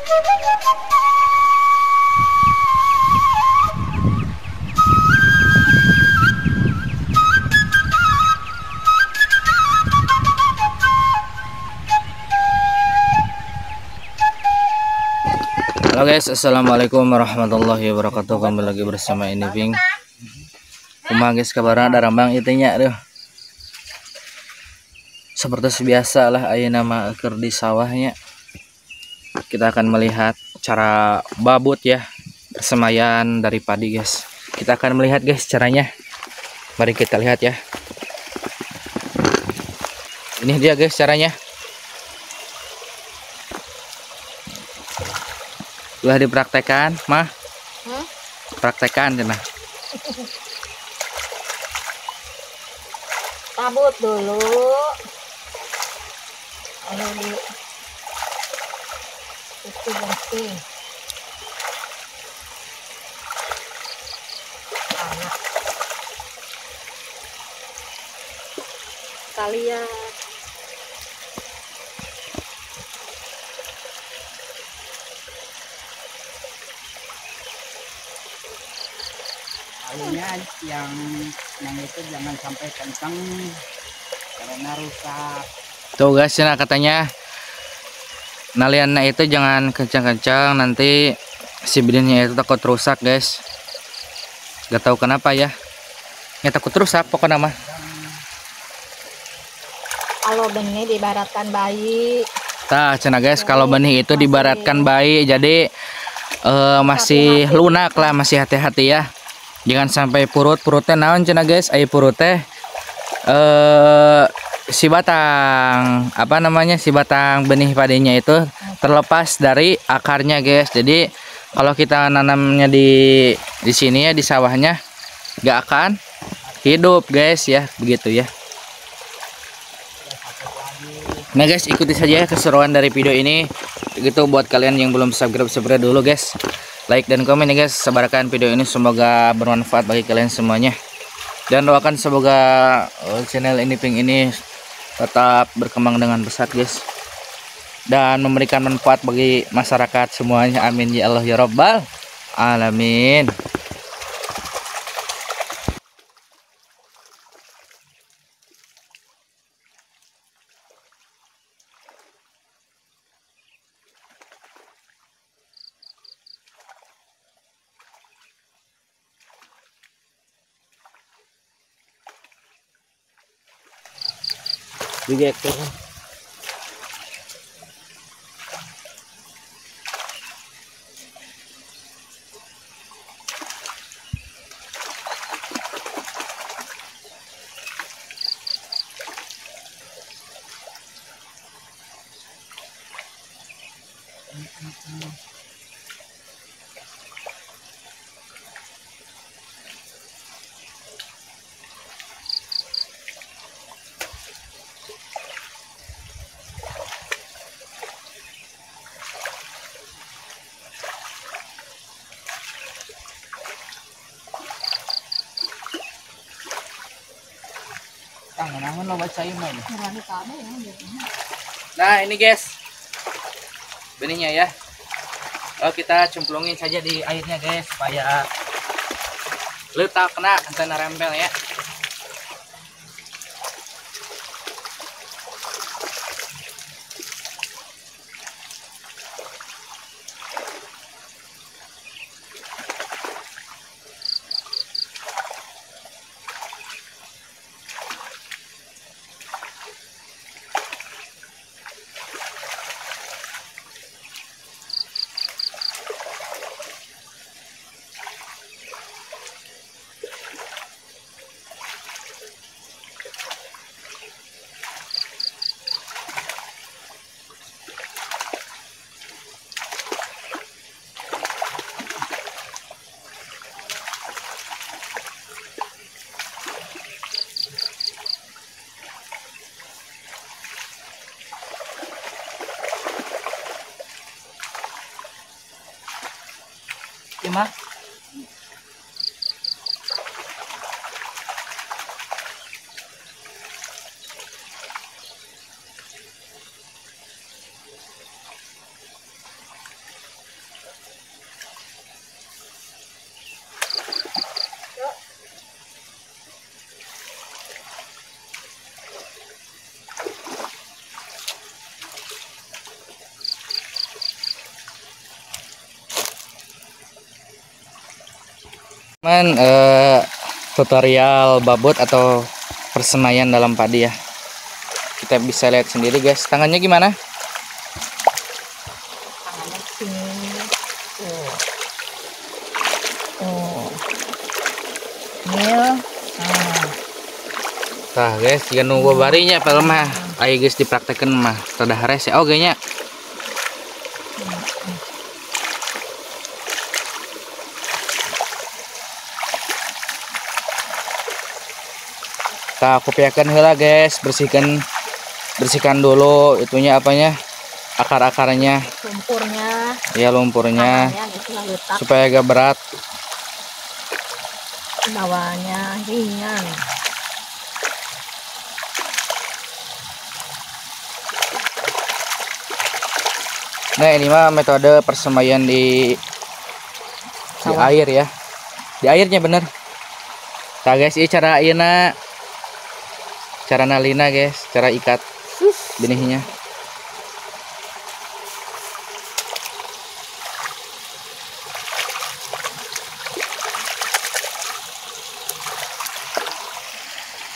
Halo guys, assalamualaikum warahmatullahi wabarakatuh. Kembali lagi bersama Iniping. Kumaha guys kabarna darambang itinya deh. Seperti biasa lah aya nama eker di sawahnya. Kita akan melihat cara babut ya, persemayan dari padi guys. Kita akan melihat guys caranya. Mari kita lihat ya. Ini dia guys caranya. Udah dipraktekan, mah? Praktekan cina. Tabut dulu. Ayo di bersih. Anak. Kalian. Kayunya yang itu jangan sampai kencang karena rusak. Tuh guys, nah katanya naliannya itu jangan kencang-kencang, nanti si bedinnya itu takut rusak guys. Gak tahu kenapa ya. Ya takut rusak pokoknya mah. Kalau benih dibaratkan bayi. Tah cenah guys, kalau benih itu dibaratkan bayi, jadi masih lunak lah, masih hati-hati ya. Jangan sampai purutnya naon cenah guys, aya purut teh si batang apa namanya, si batang benih padinya itu terlepas dari akarnya guys. Jadi kalau kita nanamnya di sini ya, di sawahnya, gak akan hidup guys ya, begitu ya. Nah guys, ikuti saja ya keseruan dari video ini. Begitu buat kalian yang belum subscribe dulu guys, like dan komen ya guys. Sebarkan video ini, semoga bermanfaat bagi kalian semuanya. Dan doakan semoga channel Iniping ini tetap berkembang dengan pesat guys, dan memberikan manfaat bagi masyarakat semuanya. Amin ya Allah ya Rabbal alamin. Juga itu Tangan lo baca email. nah ini guys benihnya ya. Lalu kita cemplungin saja di airnya guys, supaya letak kena antena rempel ya. Gimana? Tutorial babut atau persemaian dalam padi ya. Kita bisa lihat sendiri guys. Tangannya gimana? Tangannya sini. Tuh. Tuh. Mil. Nah guys, jika nunggu barinya apa mah. Ayo guys dipraktekan mah. Tada hares ya. Oke nya. Kita kopiakan heula guys, bersihkan dulu itunya apanya, akar-akarnya, Lumpurnya. ya lumpurnya, Tangannya gitu lah letak. supaya agak berat. Bawahnya ringan. Nah ini mah metode persemaian di air ya, di airnya bener. Nah guys, ini cara cara nalina guys, cara ikat benihnya.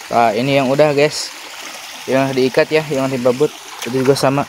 Nah ini yang udah guys, yang diikat ya, yang dibabut itu juga sama.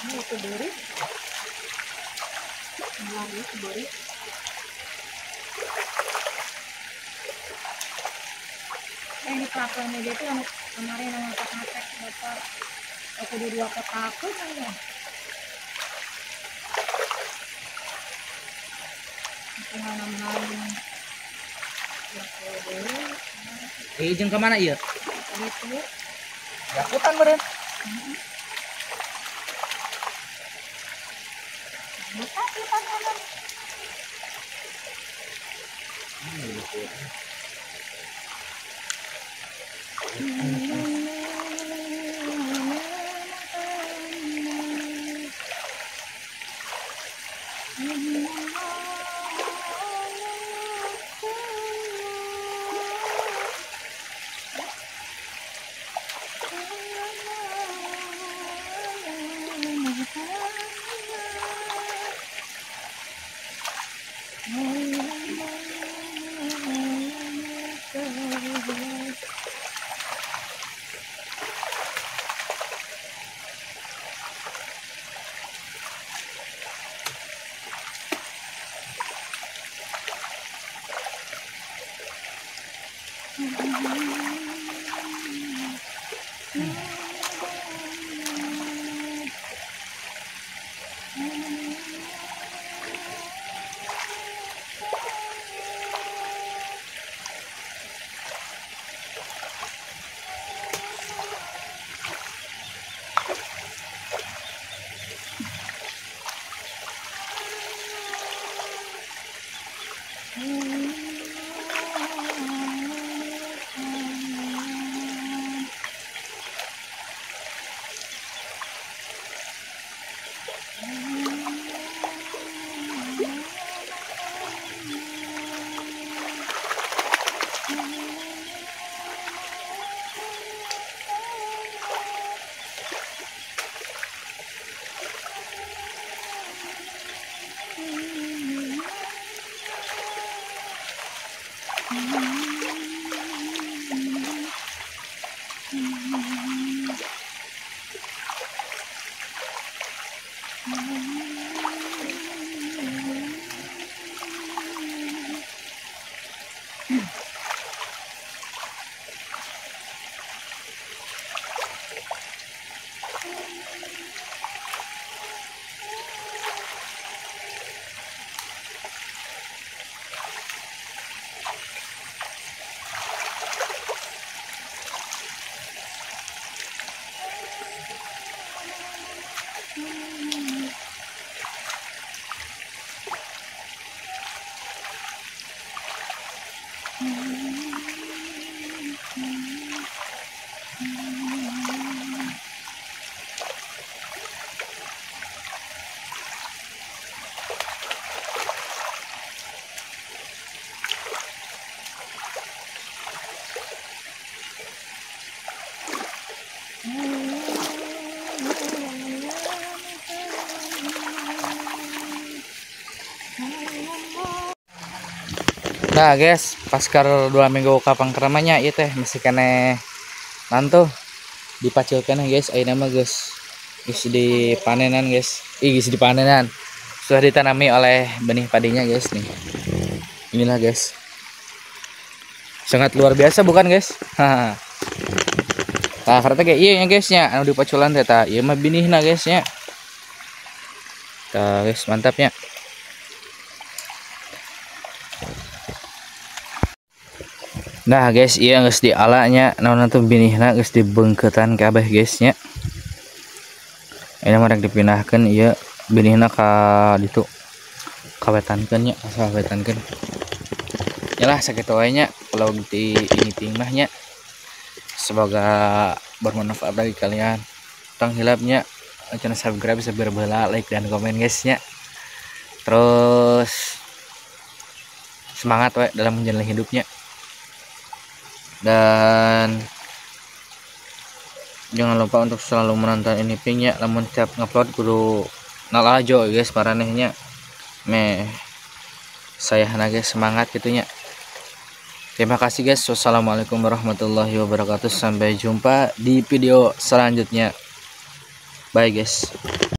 Ini itu duri. Lagi itu duri. Ini pelakuannya dia tuh yang kemarin yang ngecek bapak aku di dua kota aku kan ya. Pengalaman Izin kemana iya? itu Yakutan beren. bisa kita kan. Nah guys, paskar 2 minggu kapang keramanya ieu teh masih kene nantu dipacilkan guys, ayeuna mah guys. Geus dipanenan guys. Geus dipanenan. Sudah ditanami oleh benih padinya guys nih. Inilah guys. Sangat luar biasa bukan guys? Haha. Tah karena kayak iya ya guys nya anu dipaculan teh tah ieu mah binihna guys nya. Tah guys mantap nya. Nah guys, iya geus dialanya naon tuh binihna geus dibengketan kabeh guys nya. Ini mah rek dipindahkeun ieu binihna ka ditu. Kawetankeun nya, asal kawetankeun. Yalah sakitu wae nya kalau di ini ting mah nya. Semoga bermanfaat bagi kalian. Tong hilapnya channel subscribe, berbela, like dan komen guys nya. Terus semangat we dalam menjalani hidupnya. Dan jangan lupa untuk selalu menonton ini pingnya, namun setiap ngupload kudu nalajo guys paranehnya meh saya guys semangat gitunya. Terima kasih guys. Wassalamualaikum warahmatullahi wabarakatuh. Sampai jumpa di video selanjutnya. Bye guys.